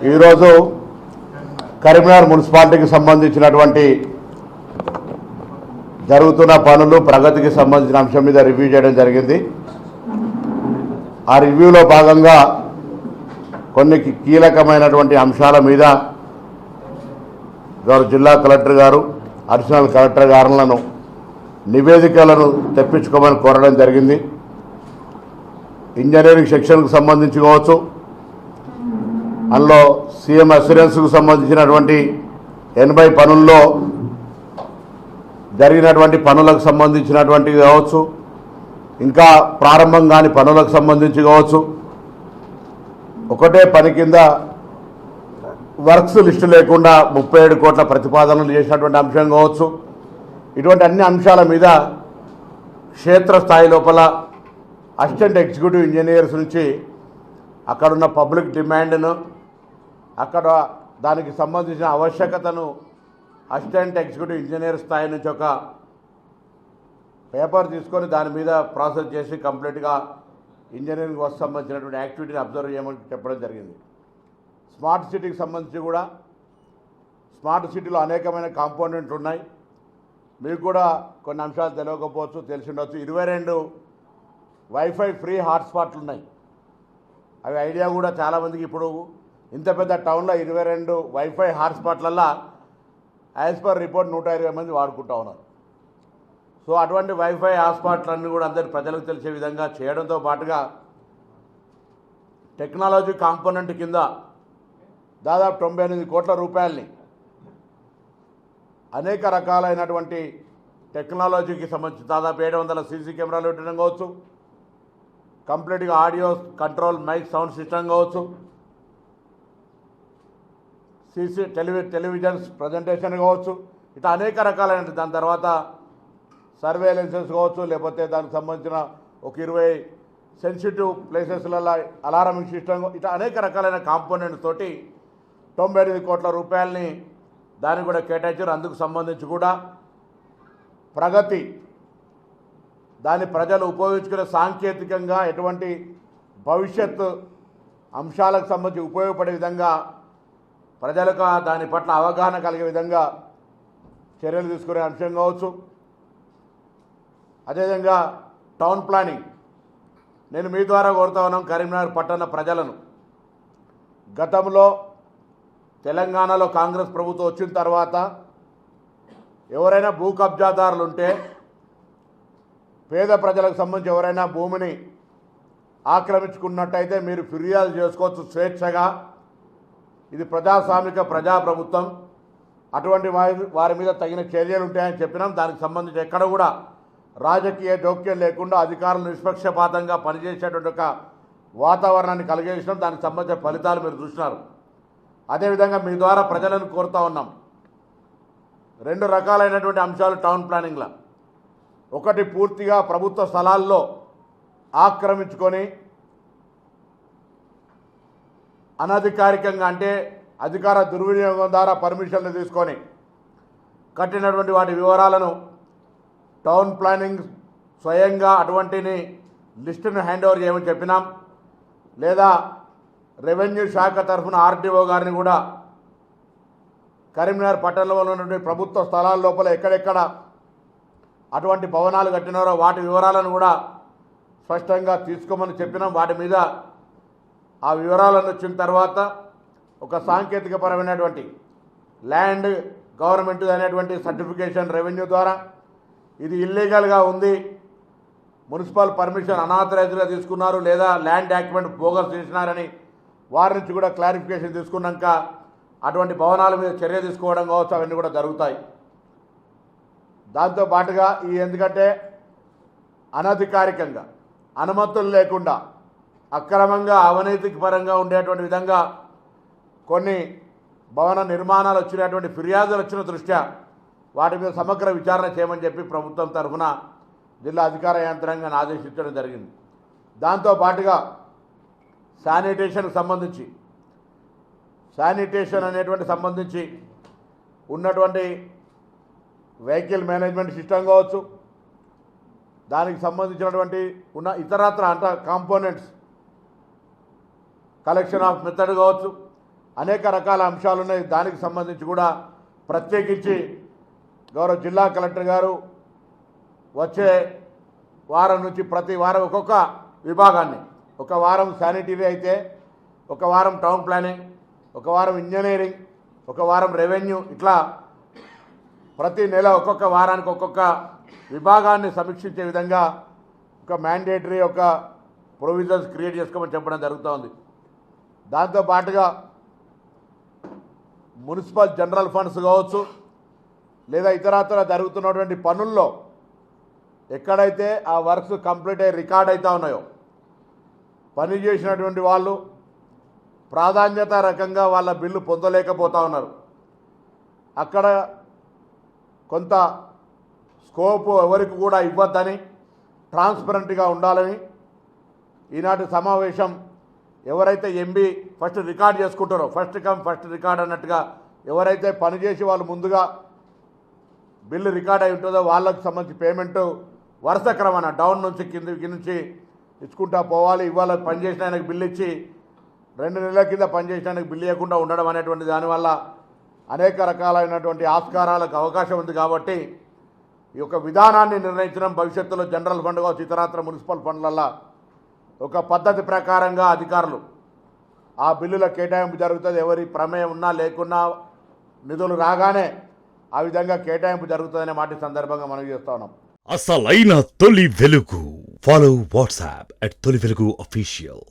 ఈరోజు కరీంనగర్ మున్సిపాలిటీకి సంబంధించినటువంటి జరుగుతున్న పనులు ప్రగతికి సంబంధించిన అంశం మీద రివ్యూ చేయడం జరిగింది. ఆ రివ్యూలో భాగంగా కొన్ని కీలకమైనటువంటి అంశాల మీద జిల్లా కలెక్టర్ గారు, అడిషనల్ కలెక్టర్ గారులను నివేదికలను తెప్పించుకోమని కోరడం జరిగింది. ఇంజనీరింగ్ సెక్షన్కు సంబంధించి కావచ్చు, అందులో సీఎం అస్యూరెన్స్కు సంబంధించినటువంటి 80 పనుల్లో జరిగినటువంటి పనులకు సంబంధించినటువంటి కావచ్చు, ఇంకా ప్రారంభం కాని పనులకు సంబంధించి కావచ్చు, ఒకటే పని కింద వర్క్స్ లిస్టు లేకుండా 37 కోట్ల ప్రతిపాదనలు చేసినటువంటి అంశం కావచ్చు, ఇటువంటి అన్ని అంశాల మీద క్షేత్రస్థాయి లోపల అసిస్టెంట్ ఎగ్జిక్యూటివ్ ఇంజనీర్స్ నుంచి అక్కడున్న పబ్లిక్ డిమాండ్ను, అక్కడ దానికి సంబంధించిన ఆవశ్యకతను అసిస్టెంట్ ఎగ్జిక్యూటివ్ ఇంజనీర్ స్థాయి నుంచి ఒక పేపర్ తీసుకొని దాని మీద ప్రాసెస్ చేసి కంప్లీట్గా ఇంజనీరింగ్ వర్క్ సంబంధించినటువంటి యాక్టివిటీని అబ్జర్వ్ చేయమని చెప్పడం జరిగింది. స్మార్ట్ సిటీకి సంబంధించి కూడా స్మార్ట్ సిటీలో అనేకమైన కాంపోనెంట్లు ఉన్నాయి. మీకు కూడా కొన్ని అంశాలు తెలియకపోవచ్చు, తెలిసి ఉండవచ్చు. 22 వైఫై ఫ్రీ హాట్స్పాట్లు ఉన్నాయి. అవి ఐడియా కూడా చాలామందికి ఇప్పుడు ఇంత పెద్ద టౌన్లో 22 వైఫై హాట్స్పాట్లల్లో యాజ్ పర్ రిపోర్ట్ 120 మంది వాడుకుంటూ ఉన్నారు. సో అటువంటి వైఫై హాట్స్పాట్లన్నీ కూడా అందరి ప్రజలకు తెలిసే విధంగా చేయడంతో పాటుగా టెక్నాలజీ కాంపోనెంట్ కింద దాదాపు 98 కోట్ల రూపాయలని అనేక రకాలైనటువంటి టెక్నాలజీకి సంబంధించి దాదాపు 700 సీసీ కెమెరాలు పెట్టడం కావచ్చు, కంప్లీట్గా audio control mic sound system కావచ్చు, టెలివిజన్స్ ప్రజెంటేషన్ కావచ్చు, ఇట్లా అనేక రకాలైన, దాని తర్వాత సర్వేలెన్సెస్ కావచ్చు, లేకపోతే దానికి సంబంధించిన ఒక 20 సెన్సిటివ్ ప్లేసెస్లలో అలారమింగ్ సిస్టమ్, ఇట్లా అనేక రకాలైన కాంపోనెంట్స్ తోటి 98 కోట్ల రూపాయలని దానికి కూడా కేటాయించారు. అందుకు సంబంధించి కూడా ప్రగతి దాన్ని ప్రజలు ఉపయోగించుకునే సాంకేతికంగా ఎటువంటి భవిష్యత్తు అంశాలకు సంబంధించి ఉపయోగపడే విధంగా ప్రజలకు దాని పట్ల అవగాహన కలిగే విధంగా చర్యలు తీసుకునే అంశం కావచ్చు. అదేవిధంగా టౌన్ ప్లానింగ్, నేను మీ ద్వారా కోరుతా ఉన్నాం కరీంనగర్ పట్టణ ప్రజలను. గతంలో తెలంగాణలో కాంగ్రెస్ ప్రభుత్వం వచ్చిన తర్వాత ఎవరైనా భూ కబ్జాదారులు ఉంటే, పేద ప్రజలకు సంబంధించి ఎవరైనా భూమిని ఆక్రమించుకున్నట్టయితే మీరు ఫిర్యాదు చేసుకోవచ్చు స్వేచ్ఛగా. ఇది ప్రజాస్వామిక ప్రజాప్రభుత్వం, అటువంటి వారి మీద తగిన చర్యలు ఉంటాయని చెప్పినాం. దానికి సంబంధించి ఎక్కడ కూడా రాజకీయ జోక్యం లేకుండా అధికారులు నిష్పక్షపాతంగా పనిచేసేటువంటి ఒక వాతావరణాన్ని కలిగేసినాం. దానికి సంబంధించిన ఫలితాలు మీరు చూసినారు. అదేవిధంగా మీ ద్వారా ప్రజలను కోరుతా ఉన్నాం, 2 రకాలైనటువంటి అంశాలు టౌన్ ప్లానింగ్లో. ఒకటి, పూర్తిగా ప్రభుత్వ స్థలాల్లో ఆక్రమించుకొని అనధికారికంగా, అంటే అధికార దుర్వినియోగం ద్వారా పర్మిషన్లు తీసుకొని కట్టినటువంటి వాటి వివరాలను టౌన్ ప్లానింగ్ స్వయంగా అటువంటిని లిస్టును హ్యాండ్ ఓవర్ చేయమని చెప్పినాం. లేదా రెవెన్యూ శాఖ తరఫున ఆర్డీఓ గారిని కూడా కరీంనగర్ పట్టణంలో ఉన్నటువంటి ప్రభుత్వ స్థలాల లోపల ఎక్కడెక్కడ అటువంటి భవనాలు కట్టినారో వాటి వివరాలను కూడా స్పష్టంగా తీసుకోమని చెప్పినాం. వాటి మీద ఆ వివరాలను వచ్చిన తర్వాత ఒక సాంకేతికపరమైనటువంటి ల్యాండ్ గవర్నమెంట్ అనేటువంటి సర్టిఫికేషన్ రెవెన్యూ ద్వారా ఇది ఇల్లీగల్గా ఉంది, మున్సిపల్ పర్మిషన్ అనాథరైజ్గా తీసుకున్నారు, లేదా ల్యాండ్ డాక్యుమెంట్ బోగస్ చేసినారని వారి నుంచి కూడా క్లారిఫికేషన్ తీసుకున్నాక అటువంటి భవనాల మీద చర్య తీసుకోవడం కావచ్చు, అవన్నీ కూడా జరుగుతాయి. దాంతోపాటుగా ఎందుకంటే అనధికారికంగా అనుమతులు లేకుండా అక్రమంగా అవినీతికి పరంగా ఉండేటువంటి విధంగా కొన్ని భవన నిర్మాణాలు వచ్చినటువంటి ఫిర్యాదులు వచ్చిన దృష్ట్యా వాటి మీద సమగ్ర విచారణ చేయమని చెప్పి ప్రభుత్వం తరఫున జిల్లా అధికార యంత్రాంగాన్ని ఆదేశించడం జరిగింది. దాంతోపాటుగా శానిటేషన్ అనేటువంటి సంబంధించి ఉన్నటువంటి వెహికల్ మేనేజ్మెంట్ సిస్టమ్ కావచ్చు, దానికి సంబంధించినటువంటి ఉన్న ఇతరత్ర కాంపోనెంట్స్ కలెక్షన్ ఆఫ్ మెథడ్ కావచ్చు, అనేక రకాల అంశాలు ఉన్నాయి. దానికి సంబంధించి కూడా ప్రత్యేకించి గౌరవ జిల్లా కలెక్టర్ గారు వచ్చే వారం నుంచి ప్రతి వారం ఒక్కొక్క విభాగాన్ని, ఒక వారం శానిటరీ అయితే, ఒక వారం టౌన్ ప్లానింగ్, ఒక వారం ఇంజనీరింగ్, ఒక వారం రెవెన్యూ, ఇట్లా ప్రతి నెల ఒక్కొక్క వారానికి ఒక్కొక్క విభాగాన్ని సమీక్షించే విధంగా ఒక మ్యాండేటరీ ఒక ప్రొవిజన్స్ క్రియేట్ చేసుకోమని చెప్పడం జరుగుతోంది. దాంతోపాటుగా మున్సిపల్ జనరల్ ఫండ్స్ కావచ్చు, లేదా ఇతరత్ర జరుగుతున్నటువంటి పనుల్లో ఎక్కడైతే ఆ వర్క్స్ కంప్లీట్ అయ్యి రికార్డ్ అవుతూ ఉన్నాయో, పని చేసినటువంటి వాళ్ళు ప్రాధాన్యత రకంగా వాళ్ళ బిల్లు పొందలేకపోతూ ఉన్నారు. అక్కడ కొంత స్కోప్ ఎవరికి కూడా ఇవ్వద్దని, ట్రాన్స్పరెంట్గా ఉండాలని ఈనాటి సమావేశం ఎవరైతే ఎంబీ ఫస్ట్ రికార్డ్ చేసుకుంటారో, ఫస్ట్ కమ్ ఫస్ట్ రికార్డ్ అన్నట్టుగా ఎవరైతే పనిచేసి వాళ్ళు ముందుగా బిల్లు రికార్డ్ అయి ఉంటుందో వాళ్ళకి సంబంధించి పేమెంటు వరుస క్రమాన డౌన్ నుంచి కింద నుంచి ఇచ్చుకుంటా పోవాలి. ఇవాళ పనిచేసిన ఆయనకు బిల్లు ఇచ్చి 2 నెలల కింద పనిచేసిన ఆయనకు బిల్లు ఇవ్వకుండా ఉండడం అనేటువంటి దానివల్ల అనేక రకాలైనటువంటి ఆస్కారాలకు అవకాశం ఉంది. కాబట్టి ఈ యొక్క విధానాన్ని నిర్ణయించడం, భవిష్యత్తులో జనరల్ ఫండ్ కావచ్చు, ఇతరత్ర మున్సిపల్ ఫండ్లల్లో ఒక పద్ధతి ప్రకారంగా అధికారులు ఆ బిల్లుల కేటాయింపు జరుగుతుంది. ఎవరి ప్రమేయం ఉన్నా లేకున్నా నిధులు రాగానే ఆ విధంగా కేటాయింపు జరుగుతుందనే మాట సందర్భంగా మనం చేస్తా ఉన్నాం. అసలైన తొలి వెలుగు. ఫాలో వాట్సాప్ @తొలి వెలుగు అఫీషియల్.